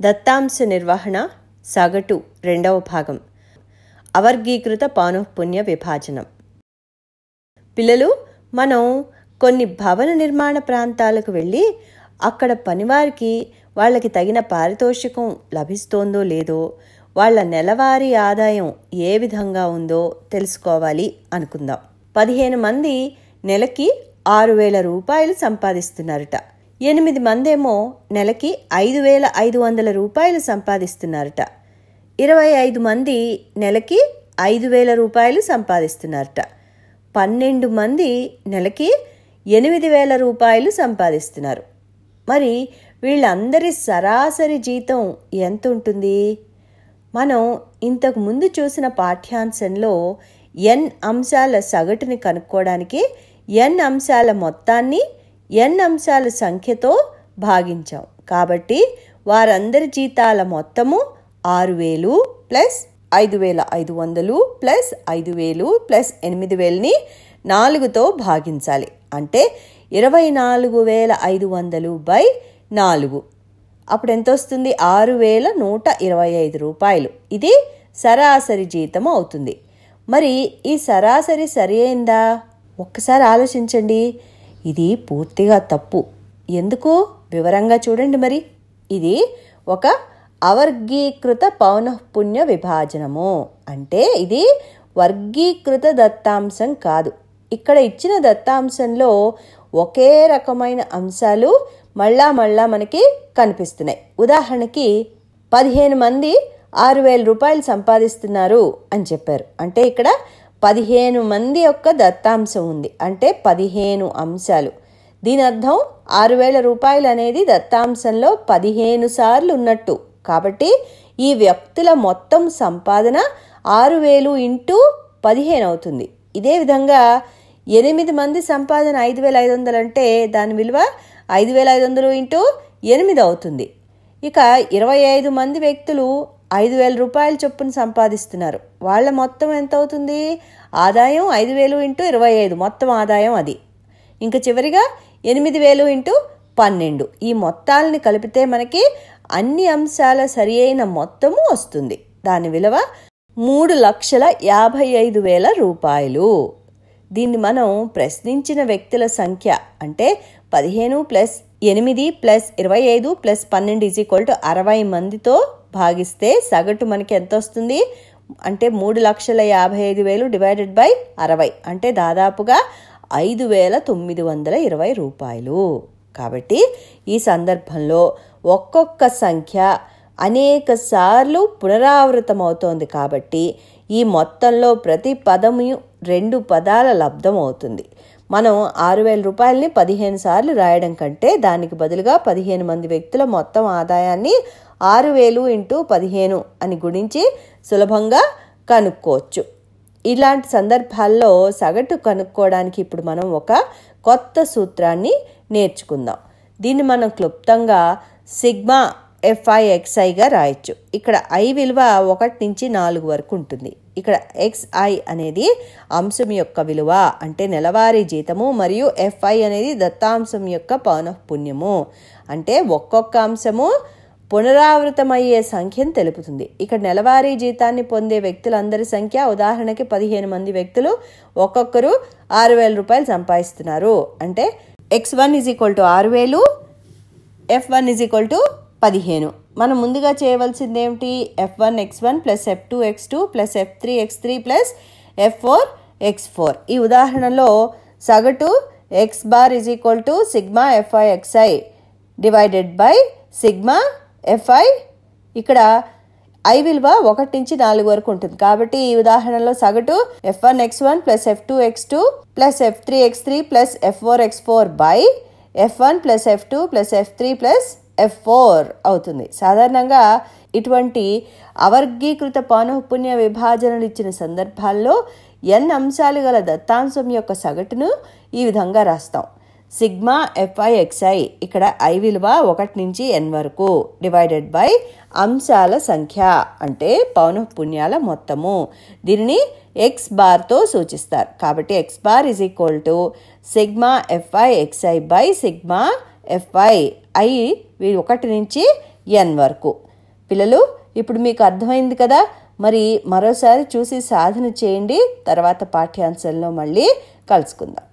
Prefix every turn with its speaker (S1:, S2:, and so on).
S1: దత్తాంశ నిర్వహణ సగటు రెండవ భాగం. అవర్గీకృత పౌనఃపున్య విభాజనం. పిల్లలు, మనం కొన్ని భవన నిర్మాణ ప్రాంతాలకు వెళ్ళి అక్కడ పనివారికి వాళ్ళకి తగిన పారితోషికం లభిస్తోందో లేదో, వాళ్ళ నెలవారీ ఆదాయం ఏ విధంగా ఉందో తెలుసుకోవాలి అనుకుందాం. 15 మంది నెలకి 6,000 రూపాయలు సంపాదిస్తున్నారట. 8 మందేమో నెలకి 5,500 రూపాయలు సంపాదిస్తున్నారట. 25 మంది నెలకి 5,000 రూపాయలు సంపాదిస్తున్నారట. 12 మంది నెలకి 8,000 రూపాయలు సంపాదిస్తున్నారు. మరి వీళ్ళందరి సరాసరి జీతం ఎంత ఉంటుంది? మనం ఇంతకు ముందు చూసిన పాఠ్యాంశంలో n అంశాల సగటుని కనుక్కోవడానికి n అంశాల మొత్తాన్ని n అంశాల సంఖ్యతో భాగించాం. కాబట్టి వారందరి జీతాల మొత్తము 6,000 ప్లస్ 5,500 ప్లస్ 5,000 ప్లస్ 8,000ని 4తో భాగించాలి. అంటే 24,500 బై 4. అప్పుడు ఎంత వస్తుంది? 6,125 రూపాయలు. ఇది సరాసరి జీతం అవుతుంది. మరి ఈ సరాసరి సరి అయిందా? ఒక్కసారి ఆలోచించండి. ఇది పూర్తిగా తప్పు. ఎందుకు? వివరంగా చూడండి. మరి ఇది ఒక అవర్గీకృత పౌనఃపున్య విభాజనము. అంటే ఇది వర్గీకృత దత్తాంశం కాదు. ఇక్కడ ఇచ్చిన దత్తాంశంలో ఒకే రకమైన అంశాలు మళ్ళా మనకి కనిపిస్తున్నాయి. ఉదాహరణకి 15 మంది 6,000 రూపాయలు సంపాదిస్తున్నారు అని చెప్పారు. అంటే ఇక్కడ 15 మంది యొక్క దత్తాంశం ఉంది. అంటే 15 అంశాలు. దీని అర్థం 6,000 రూపాయలు అనేది దత్తాంశంలో 15 సార్లు ఉన్నట్టు. కాబట్టి ఈ వ్యక్తుల మొత్తం సంపాదన 6,000 ఇంటూ 15 అవుతుంది. ఇదే విధంగా 8 మంది సంపాదన 5,500 అంటే దాని విలువ 5,500 ఇంటూ 8 అవుతుంది. ఇక 25 మంది వ్యక్తులు 5,000 రూపాయల చొప్పున సంపాదిస్తున్నారు. వాళ్ళ మొత్తం ఎంత అవుతుంది? ఆదాయం 5,000 ఇంటూ 25, మొత్తం ఆదాయం అది. ఇంకా చివరిగా 8,000 ఇంటూ 12. ఈ మొత్తాలని కలిపితే మనకి అన్ని అంశాల సరి అయిన మొత్తము వస్తుంది. దాని విలువ 3,55,000 రూపాయలు. దీన్ని మనం ప్రశ్నించిన వ్యక్తుల సంఖ్య అంటే 15 ప్లస్ 8 ప్లస్ 25 ప్లస్ 12 60 మందితో భాగిస్తే సగటు మనకి ఎంత వస్తుంది? అంటే 3,55,000 డివైడెడ్ బై 60 అంటే దాదాపుగా 5,920 రూపాయలు. కాబట్టి ఈ సందర్భంలో ఒక్కొక్క సంఖ్య అనేక సార్లు పునరావృతమవుతోంది. కాబట్టి ఈ మొత్తంలో ప్రతి పదము 2 పదాల లబ్ధం అవుతుంది. మనం 6,000 రూపాయలని 15 సార్లు రాయడం కంటే దానికి బదులుగా 15 మంది వ్యక్తుల మొత్తం ఆదాయాన్ని 6,000 ఇంటూ 15 అని గుణించి సులభంగా కనుక్కోవచ్చు. ఇలాంటి సందర్భాల్లో సగటు కనుక్కోవడానికి ఇప్పుడు మనం ఒక కొత్త సూత్రాన్ని నేర్చుకుందాం. దీన్ని మనం క్లుప్తంగా సిగ్మా FI/XIగా రాయొచ్చు. ఇక్కడ I విలువ 1 నుంచి 4 వరకు ఉంటుంది. ఇక్కడ XI అనేది అంశం యొక్క విలువ అంటే నెలవారీ జీతము, మరియు FI అనేది దత్తాంశం యొక్క పౌనఃపున్యము అంటే ఒక్కొక్క అంశము పునరావృతమయ్యే సంఖ్యను తెలుపుతుంది. ఇక్కడ నెలవారీ జీతాన్ని పొందే వ్యక్తులందరి సంఖ్య, ఉదాహరణకి 15 మంది వ్యక్తులు ఒక్కొక్కరు 6,000 రూపాయలు సంపాదిస్తున్నారు. అంటే X1 6,000, F1 15. మనం ముందుగా చేయవలసింది ఏమిటి? F1x1 plus F2x2 plus F3x3 plus F4x4. ఈ ఉదాహరణలో సగటు X bar sigma FI/XI divided by sigma FI. ఇక్కడ I విలువ 1 నుంచి 4 వరకు ఉంటుంది. కాబట్టి ఈ ఉదాహరణలో సగటు F1x1 plus F2x2 plus F3x3 plus F4x4 by F1 plus F2 plus F3 plus F4 అవుతుంది. సాధారణంగా ఇటువంటి అవర్గీకృత పౌనఃపున్య విభాజనలు ఇచ్చిన సందర్భాల్లో n అంశాలు గల దత్తాంశం యొక్క సగటును ఈ విధంగా రాస్తాం. సిగ్మా FI/XI ఇక్కడ I విలువ 1 నుంచి n వరకు డివైడెడ్ బై అంశాల సంఖ్య అంటే పౌనఃపున్యాల మొత్తము. దీనిని X బార్తో సూచిస్తారు. కాబట్టి X bar sigma FI/XI by sigma FI. I 1 నుంచి n వరకు. పిల్లలు, ఇప్పుడు మీకు అర్థమైంది కదా? మరి మరోసారి చూసి సాధన చేయండి. తర్వాత పాఠ్యాంశంలో మళ్ళీ కలుసుకుందాం.